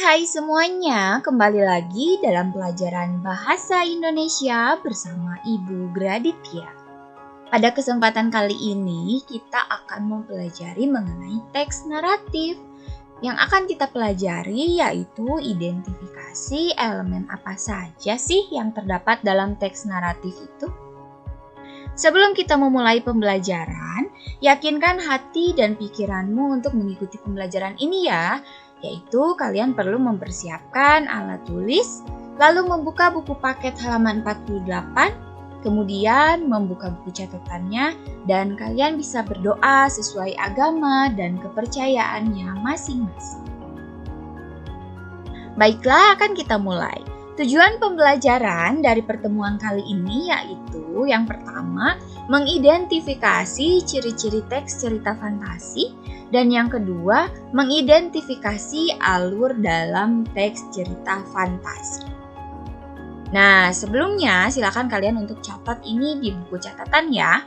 Hai semuanya, kembali lagi dalam pelajaran Bahasa Indonesia bersama Ibu Graditya. Pada kesempatan kali ini kita akan mempelajari mengenai teks naratif. Yang akan kita pelajari yaitu identifikasi elemen apa saja sih yang terdapat dalam teks naratif itu. Sebelum kita memulai pembelajaran, yakinkan hati dan pikiranmu untuk mengikuti pembelajaran ini ya. Yaitu kalian perlu mempersiapkan alat tulis, lalu membuka buku paket halaman 48, kemudian membuka buku catatannya, dan kalian bisa berdoa sesuai agama dan kepercayaannya masing-masing. Baiklah, akan kita mulai. Tujuan pembelajaran dari pertemuan kali ini yaitu yang pertama, mengidentifikasi ciri-ciri teks cerita fantasi, dan yang kedua, mengidentifikasi alur dalam teks cerita fantasi. Nah, sebelumnya silakan kalian untuk catat ini di buku catatan ya.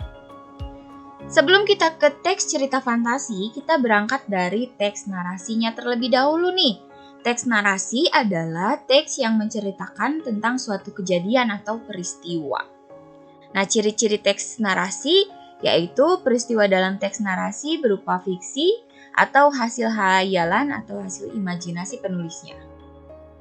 Sebelum kita ke teks cerita fantasi, kita berangkat dari teks narasinya terlebih dahulu nih. Teks narasi adalah teks yang menceritakan tentang suatu kejadian atau peristiwa. Nah, ciri-ciri teks narasi yaitu peristiwa dalam teks narasi berupa fiksi atau hasil hayalan atau hasil imajinasi penulisnya.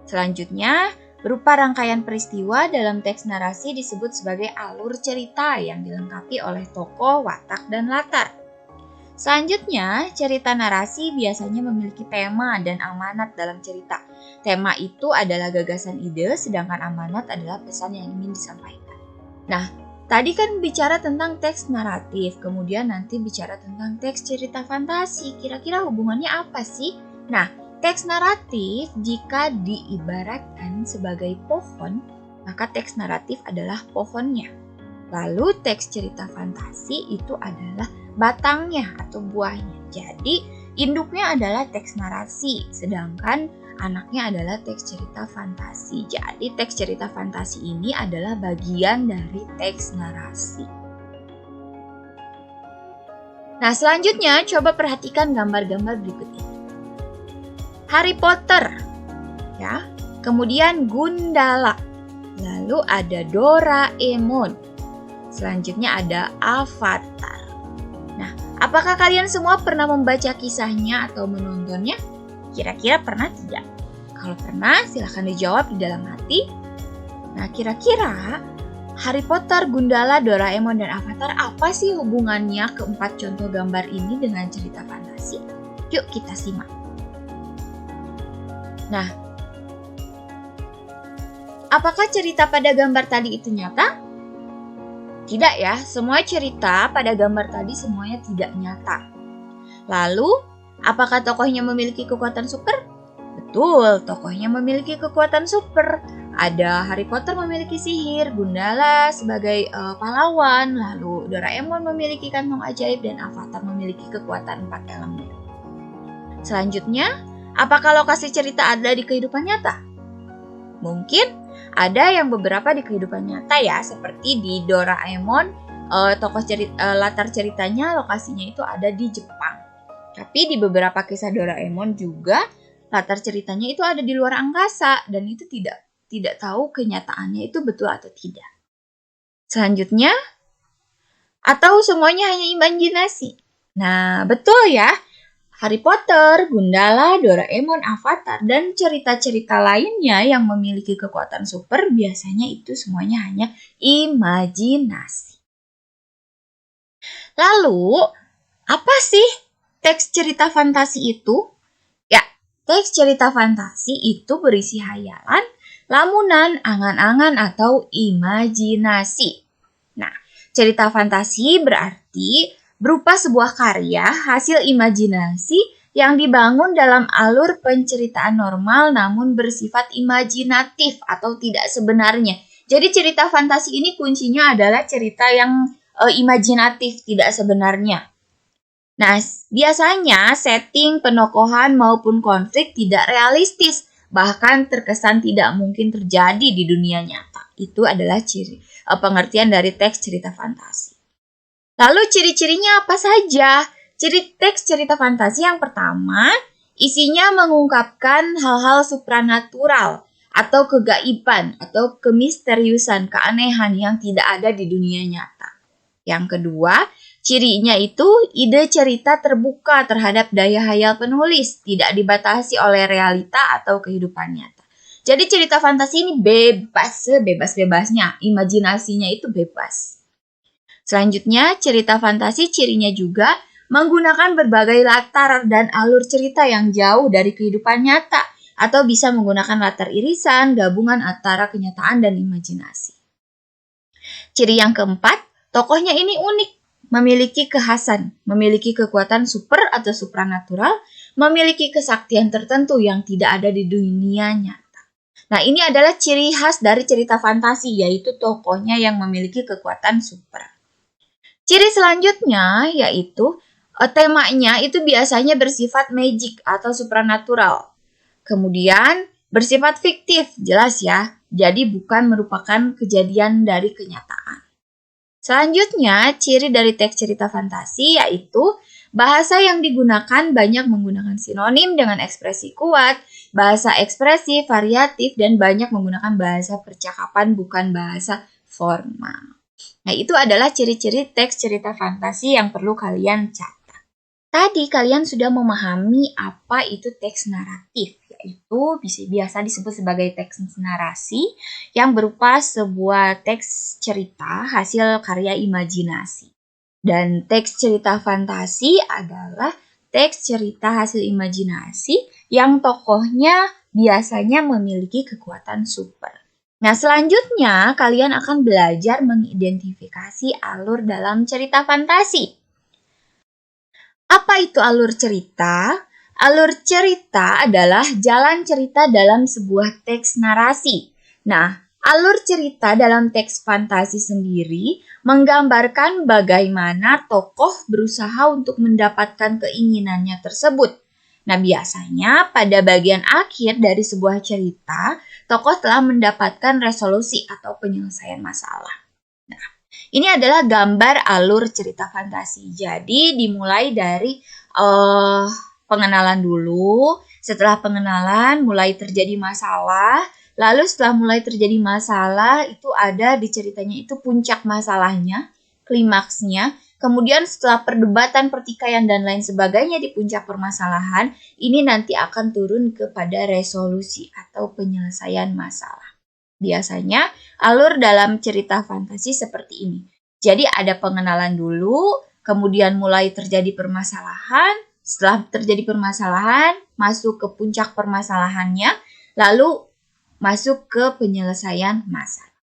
Selanjutnya, berupa rangkaian peristiwa dalam teks narasi disebut sebagai alur cerita yang dilengkapi oleh tokoh, watak, dan latar. Selanjutnya, cerita narasi biasanya memiliki tema dan amanat dalam cerita. Tema itu adalah gagasan ide, sedangkan amanat adalah pesan yang ingin disampaikan. Nah, tadi kan bicara tentang teks naratif, kemudian nanti bicara tentang teks cerita fantasi. Kira-kira hubungannya apa sih? Nah, teks naratif jika diibaratkan sebagai pohon, maka teks naratif adalah pohonnya. Lalu teks cerita fantasi itu adalah batangnya atau buahnya. Jadi induknya adalah teks narasi, sedangkan anaknya adalah teks cerita fantasi. Jadi teks cerita fantasi ini adalah bagian dari teks narasi. Nah, selanjutnya coba perhatikan gambar-gambar berikut ini. Harry Potter, ya. Kemudian Gundala. Lalu ada Doraemon. Selanjutnya ada Avatar. Nah, apakah kalian semua pernah membaca kisahnya atau menontonnya? Kira-kira pernah tidak? Kalau pernah, silahkan dijawab di dalam hati. Nah, kira-kira Harry Potter, Gundala, Doraemon, dan Avatar apa sih hubungannya keempat contoh gambar ini dengan cerita fantasi? Yuk kita simak. Nah, apakah cerita pada gambar tadi itu nyata? Tidak ya, semua cerita pada gambar tadi semuanya tidak nyata. Lalu, apakah tokohnya memiliki kekuatan super? Betul, tokohnya memiliki kekuatan super. Ada Harry Potter memiliki sihir, Gundala sebagai pahlawan, lalu Doraemon memiliki kantong ajaib, dan Avatar memiliki kekuatan 4 elemen. Selanjutnya, apakah lokasi cerita ada di kehidupan nyata? Mungkin ada yang beberapa di kehidupan nyata ya, seperti di Doraemon, latar ceritanya lokasinya itu ada di Jepang. Tapi di beberapa kisah Doraemon juga latar ceritanya itu ada di luar angkasa dan itu tidak tahu kenyataannya itu betul atau tidak. Selanjutnya, atau semuanya hanya imajinasi? Nah, betul ya. Harry Potter, Gundala, Doraemon, Avatar, dan cerita-cerita lainnya yang memiliki kekuatan super biasanya itu semuanya hanya imajinasi. Lalu, apa sih teks cerita fantasi itu? Ya, teks cerita fantasi itu berisi hayalan, lamunan, angan-angan, atau imajinasi. Nah, cerita fantasi berarti berupa sebuah karya hasil imajinasi yang dibangun dalam alur penceritaan normal namun bersifat imajinatif atau tidak sebenarnya. Jadi cerita fantasi ini kuncinya adalah cerita yang imajinatif, tidak sebenarnya. Nah, biasanya setting, penokohan maupun konflik tidak realistis, bahkan terkesan tidak mungkin terjadi di dunia nyata. Itu adalah pengertian dari teks cerita fantasi. Lalu ciri-cirinya apa saja? Ciri teks cerita fantasi yang pertama Isinya mengungkapkan hal-hal supranatural atau kegaiban atau kemisteriusan, keanehan yang tidak ada di dunia nyata. Yang kedua, cirinya itu ide cerita terbuka terhadap daya hayal penulis, tidak dibatasi oleh realita atau kehidupan nyata. Jadi cerita fantasi ini bebas, sebebas-bebasnya, imajinasinya itu bebas. Selanjutnya, cerita fantasi cirinya juga menggunakan berbagai latar dan alur cerita yang jauh dari kehidupan nyata, atau bisa menggunakan latar irisan, gabungan antara kenyataan dan imajinasi. Ciri yang keempat, tokohnya ini unik, memiliki kekhasan, memiliki kekuatan super atau supranatural, memiliki kesaktian tertentu yang tidak ada di dunia nyata. Nah, ini adalah ciri khas dari cerita fantasi, yaitu tokohnya yang memiliki kekuatan super. Ciri selanjutnya yaitu temanya itu biasanya bersifat magic atau supranatural. Kemudian bersifat fiktif, jelas ya. Jadi bukan merupakan kejadian dari kenyataan. Selanjutnya, ciri dari teks cerita fantasi yaitu bahasa yang digunakan banyak menggunakan sinonim dengan ekspresi kuat, bahasa ekspresif, variatif, dan banyak menggunakan bahasa percakapan bukan bahasa formal. Nah, itu adalah ciri-ciri teks cerita fantasi yang perlu kalian catat. Tadi kalian sudah memahami apa itu teks naratif, yaitu biasa disebut sebagai teks narasi yang berupa sebuah teks cerita hasil karya imajinasi. Dan teks cerita fantasi adalah teks cerita hasil imajinasi yang tokohnya biasanya memiliki kekuatan super. Nah, selanjutnya kalian akan belajar mengidentifikasi alur dalam cerita fantasi. Apa itu alur cerita? Alur cerita adalah jalan cerita dalam sebuah teks narasi. Nah, alur cerita dalam teks fantasi sendiri menggambarkan bagaimana tokoh berusaha untuk mendapatkan keinginannya tersebut. Nah, biasanya pada bagian akhir dari sebuah cerita, tokoh telah mendapatkan resolusi atau penyelesaian masalah. Nah, ini adalah gambar alur cerita fantasi. Jadi dimulai dari pengenalan dulu. Setelah pengenalan mulai terjadi masalah. Lalu setelah mulai terjadi masalah itu ada di ceritanya itu puncak masalahnya, klimaksnya. Kemudian setelah perdebatan, pertikaian, dan lain sebagainya di puncak permasalahan, ini nanti akan turun kepada resolusi atau penyelesaian masalah. Biasanya alur dalam cerita fantasi seperti ini. Jadi ada pengenalan dulu, kemudian mulai terjadi permasalahan, setelah terjadi permasalahan, masuk ke puncak permasalahannya, lalu masuk ke penyelesaian masalah.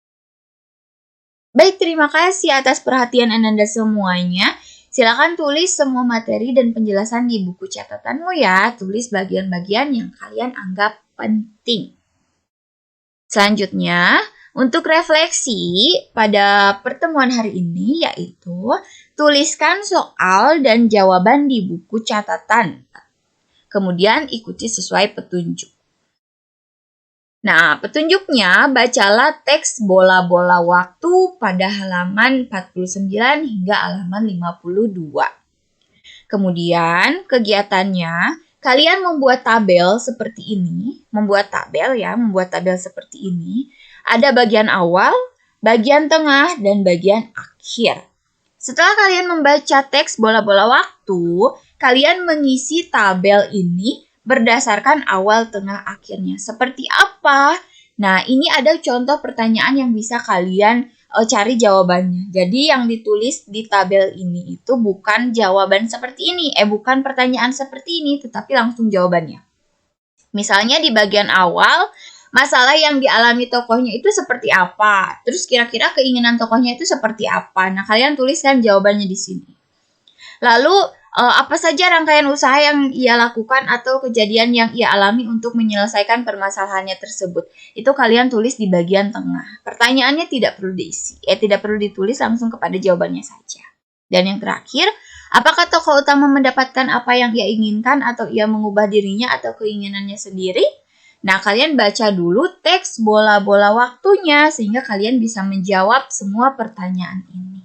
Baik, terima kasih atas perhatian Ananda semuanya. Silakan tulis semua materi dan penjelasan di buku catatanmu ya. Tulis bagian-bagian yang kalian anggap penting. Selanjutnya, untuk refleksi pada pertemuan hari ini yaitu tuliskan soal dan jawaban di buku catatan. Kemudian ikuti sesuai petunjuk. Nah, petunjuknya bacalah teks bola-bola waktu pada halaman 49 hingga halaman 52. Kemudian kegiatannya, kalian membuat tabel seperti ini. Membuat tabel seperti ini. Ada bagian awal, bagian tengah, dan bagian akhir. Setelah kalian membaca teks bola-bola waktu, kalian mengisi tabel ini berdasarkan awal, tengah, akhirnya. Seperti apa? Nah, ini ada contoh pertanyaan yang bisa kalian cari jawabannya. Jadi yang ditulis di tabel ini itu bukan jawaban seperti ini. Bukan pertanyaan seperti ini, tetapi langsung jawabannya. Misalnya di bagian awal, masalah yang dialami tokohnya itu seperti apa? Terus kira-kira keinginan tokohnya itu seperti apa? Nah, kalian tuliskan jawabannya di sini. Lalu, apa saja rangkaian usaha yang ia lakukan atau kejadian yang ia alami untuk menyelesaikan permasalahannya tersebut. Itu kalian tulis di bagian tengah. Pertanyaannya tidak perlu diisi. Tidak perlu ditulis, langsung kepada jawabannya saja. Dan yang terakhir, apakah tokoh utama mendapatkan apa yang ia inginkan atau ia mengubah dirinya atau keinginannya sendiri? Nah, kalian baca dulu teks bola-bola waktunya sehingga kalian bisa menjawab semua pertanyaan ini.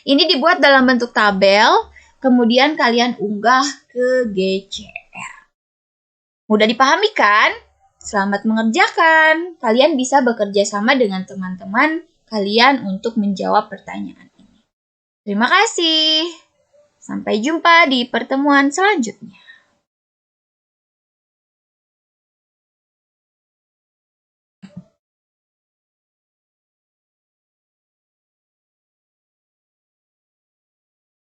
Ini dibuat dalam bentuk tabel. Kemudian kalian unggah ke GCR. Mudah dipahami kan? Selamat mengerjakan. Kalian bisa bekerja sama dengan teman-teman kalian untuk menjawab pertanyaan ini. Terima kasih. Sampai jumpa di pertemuan selanjutnya.